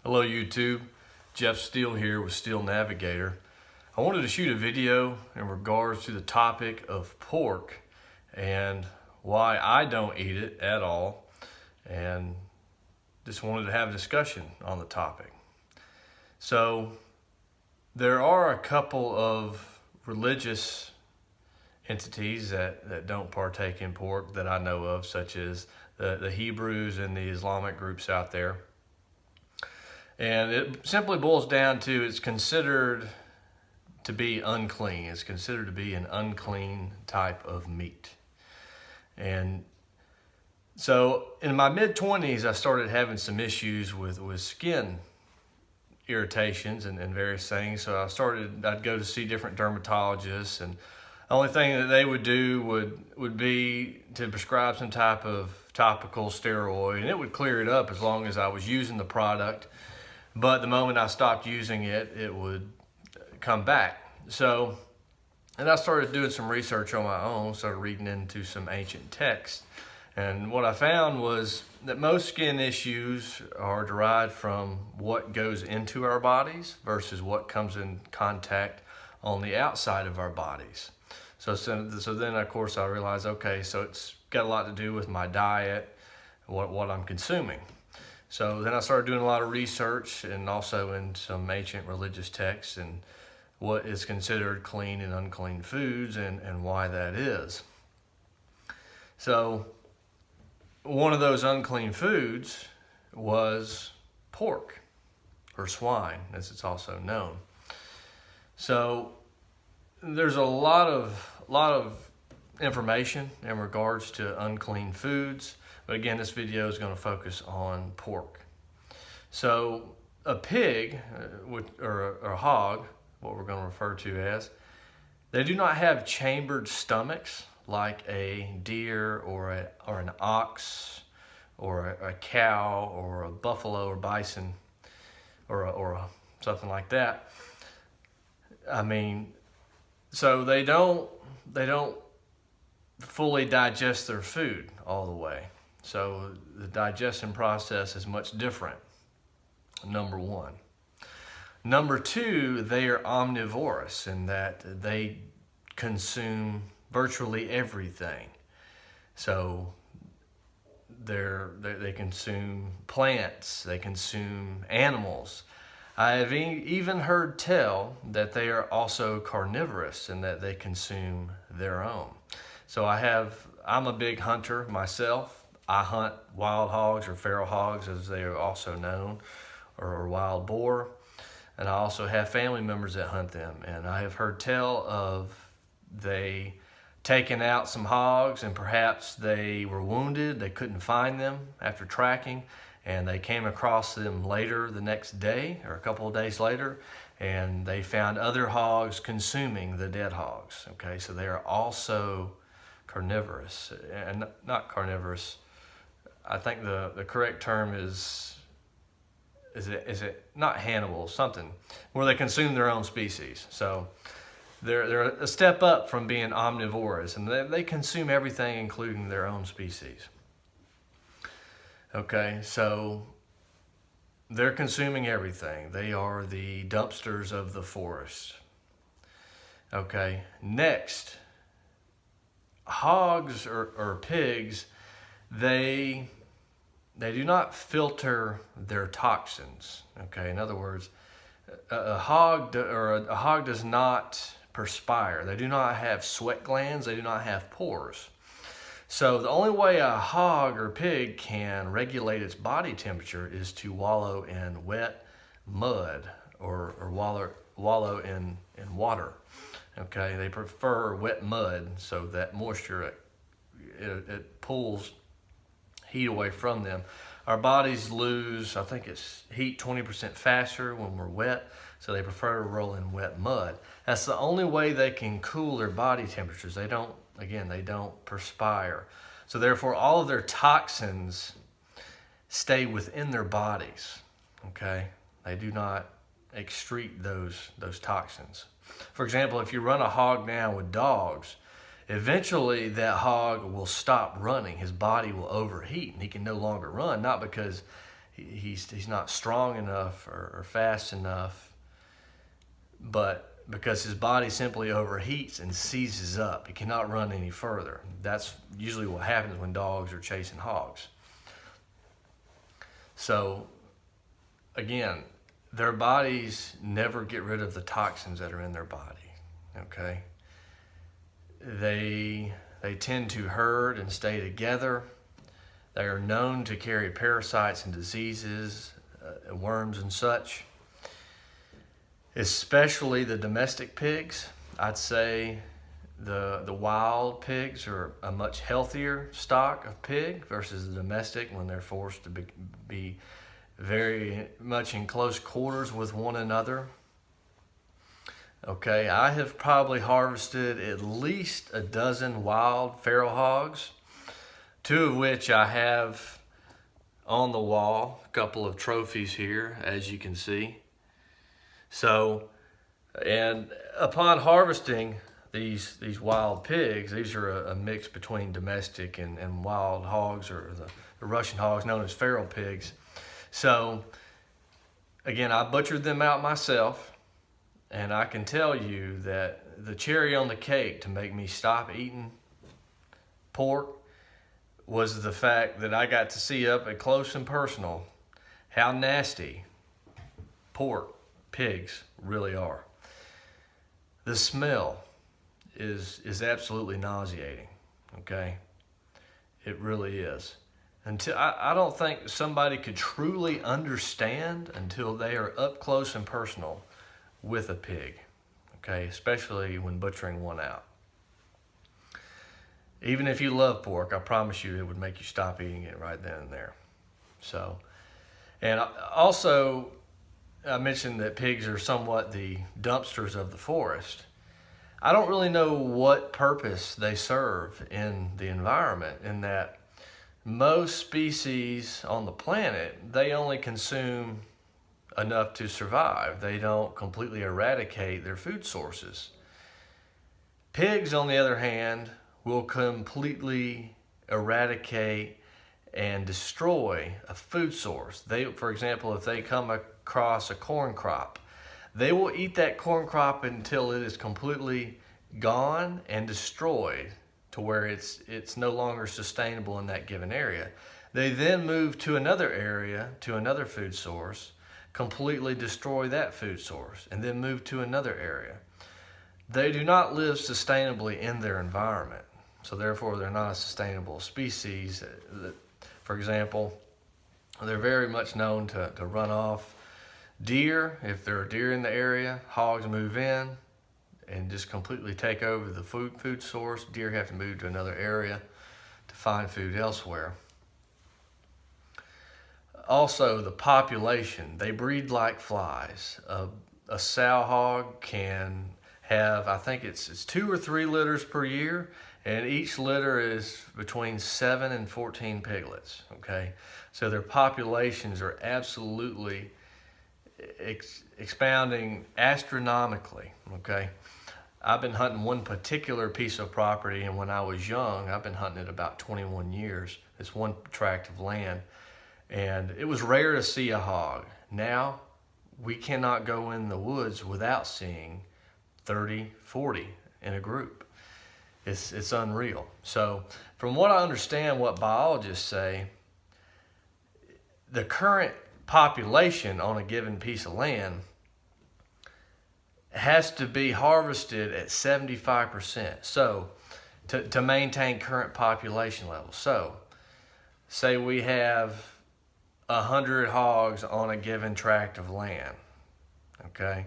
Hello YouTube, Jeff Steele here with SteelNavigator. I wanted to shoot a video in regards to the topic of pork and why I don't eat it at all, and just wanted to have a discussion on the topic. So there are a couple of religious entities that don't partake in pork that I know of, such as the Hebrews and the Islamic groups out there. And it simply boils down to it's considered to be unclean. It's considered to be an unclean type of meat. And so in my mid-20s, I started having some issues with skin irritations and various things. So I'd go to see different dermatologists, and the only thing that they would do would be to prescribe some type of topical steroid, and it would clear it up as long as I was using the product. But the moment I stopped using it, it would come back. So, and I started doing some research on my own, started reading into some ancient texts. And what I found was that most skin issues are derived from what goes into our bodies versus what comes in contact on the outside of our bodies. So then, of course, I realized, okay, so it's got a lot to do with my diet, what I'm consuming. So then I started doing a lot of research, and also in some ancient religious texts, and what is considered clean and unclean foods, and why that is. So one of those unclean foods was pork, or swine, as it's also known. So there's a lot of information in regards to unclean foods. But again, this video is going to focus on pork. So a pig, or a hog, what we're going to refer to as, they do not have chambered stomachs like a deer or an ox or a cow or a buffalo or bison or something like that. I mean, so they don't fully digest their food all the way. So the digestion process is much different, number one. Number two, they are omnivorous in that they consume virtually everything. So they consume plants, they consume animals. I have even heard tell that they are also carnivorous in that they consume their own. So I'm a big hunter myself. I hunt wild hogs, or feral hogs as they are also known, or wild boar. And I also have family members that hunt them. And I have heard tell of they taking out some hogs, and perhaps they were wounded, they couldn't find them after tracking, and they came across them later the next day, or a couple of days later, and they found other hogs consuming the dead hogs. Okay, so they are also carnivorous, and not carnivorous. I think the correct term is it not Hannibal, something, where they consume their own species. So they're a step up from being omnivorous, and they consume everything, including their own species. Okay, so they're consuming everything. They are the dumpsters of the forest. Okay, next, hogs or pigs, they do not filter their toxins. Okay, in other words, a hog does not perspire. They do not have sweat glands. They do not have pores. So the only way a hog or pig can regulate its body temperature is to wallow in wet mud or wallow in water. Okay, they prefer wet mud, so that moisture it pulls heat away from them. Our bodies lose, I think it's heat 20% faster when we're wet, so they prefer to roll in wet mud. That's the only way they can cool their body temperatures. They don't perspire. So therefore, all of their toxins stay within their bodies. Okay, they do not excrete those toxins. For example, if you run a hog now with dogs, eventually that hog will stop running. His body will overheat and he can no longer run, not because he's not strong enough or fast enough, but because his body simply overheats and seizes up, he cannot run any further. That's usually what happens when dogs are chasing hogs. So again, their bodies never get rid of the toxins that are in their body, okay? They tend to herd and stay together. They are known to carry parasites and diseases, worms and such. Especially the domestic pigs. I'd say the wild pigs are a much healthier stock of pig versus the domestic when they're forced to be very much in close quarters with one another. Okay, I have probably harvested at least a dozen wild feral hogs, 2 of which I have on the wall, a couple of trophies here, as you can see. So, and upon harvesting these wild pigs, these are a mix between domestic and wild hogs, or the Russian hogs known as feral pigs. So, again, I butchered them out myself, and I can tell you that the cherry on the cake to make me stop eating pork was the fact that I got to see up at close and personal how nasty pigs really are. The smell is absolutely nauseating, okay? It really is. I don't think somebody could truly understand until they are up close and personal with a pig, okay? Especially when butchering one out. Even if you love pork, I promise you it would make you stop eating it right then and there. So, and also, I mentioned that pigs are somewhat the dumpsters of the forest. I don't really know what purpose they serve in the environment, in that most species on the planet, they only consume enough to survive. They don't completely eradicate their food sources. Pigs, on the other hand, will completely eradicate and destroy a food source. For example, if they come across a corn crop, they will eat that corn crop until it is completely gone and destroyed to where it's no longer sustainable in that given area. They then move to another area, to another food source, completely destroy that food source, and then move to another area. They do not live sustainably in their environment, so therefore they're not a sustainable species. For example, they're very much known to run off deer. If there are deer in the area, hogs move in and just completely take over the food source. Deer have to move to another area to find food elsewhere. Also, the population, they breed like flies. A sow hog can have, I think it's 2 or 3 litters per year, and each litter is between 7 and 14 piglets, okay? So their populations are absolutely expounding astronomically, okay? I've been hunting one particular piece of property, and when I was young, I've been hunting it about 21 years, this one tract of land, and it was rare to see a hog. Now, we cannot go in the woods without seeing 30, 40 in a group. It's unreal. So, from what I understand, what biologists say, the current population on a given piece of land has to be harvested at 75%. So, to maintain current population levels. So, say we have 100 hogs on a given tract of land, okay?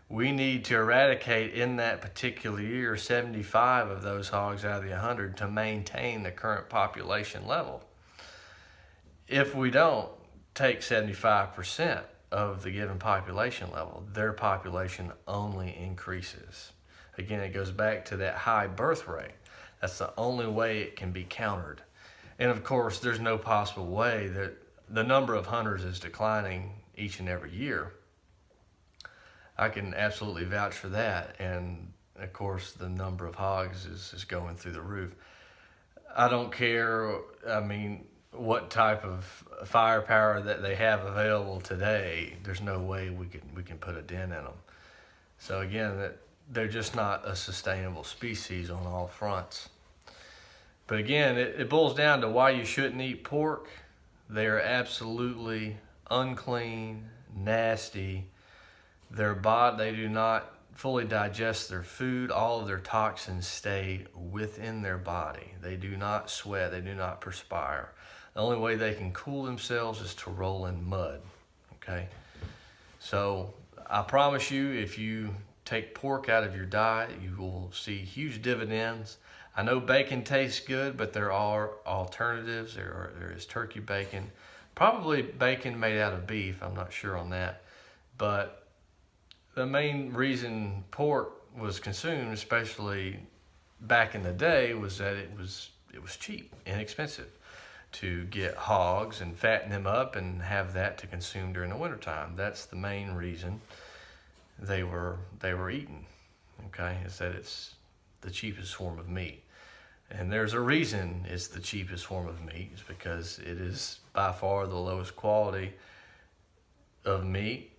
We need to eradicate in that particular year 75 of those hogs out of the 100 to maintain the current population level. If we don't take 75% of the given population level, their population only increases. Again, it goes back to that high birth rate. That's the only way it can be countered. And of course, there's no possible way that the number of hunters is declining each and every year. I can absolutely vouch for that. And of course, the number of hogs is going through the roof. I don't care. I mean, what type of firepower that they have available today, there's no way we can put a dent in them. So again, that they're just not a sustainable species on all fronts. But again, it boils down to why you shouldn't eat pork. They are absolutely unclean, nasty. They do not fully digest their food. All of their toxins stay within their body. They do not sweat, they do not perspire. The only way they can cool themselves is to roll in mud, okay? So I promise you, if you take pork out of your diet, you will see huge dividends. I know bacon tastes good, but there are alternatives. There is turkey bacon, probably bacon made out of beef. I'm not sure on that. But the main reason pork was consumed, especially back in the day, was that it was cheap, inexpensive to get hogs and fatten them up and have that to consume during the wintertime. That's the main reason they were eaten, okay, is that it's the cheapest form of meat. And there's a reason it's the cheapest form of meat. It's because it is by far the lowest quality of meat.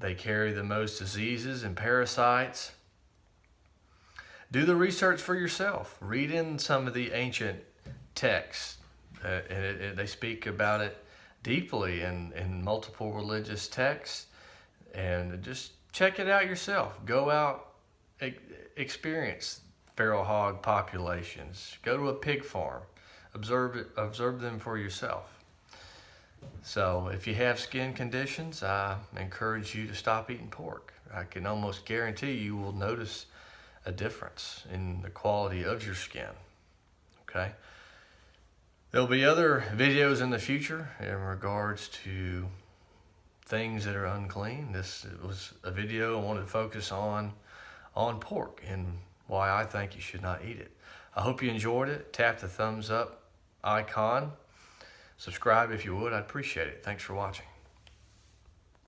They carry the most diseases and parasites. Do the research for yourself. Read in some of the ancient texts. They speak about it deeply in multiple religious texts. And just check it out yourself. Go out, experience feral hog populations. Go to a pig farm. Observe them for yourself. So if you have skin conditions, I encourage you to stop eating pork. I can almost guarantee you will notice a difference in the quality of your skin, okay? There'll be other videos in the future in regards to things that are unclean. This was a video I wanted to focus on pork and why I think you should not eat it. I hope you enjoyed it. Tap the thumbs up icon. Subscribe if you would. I'd appreciate it. Thanks for watching.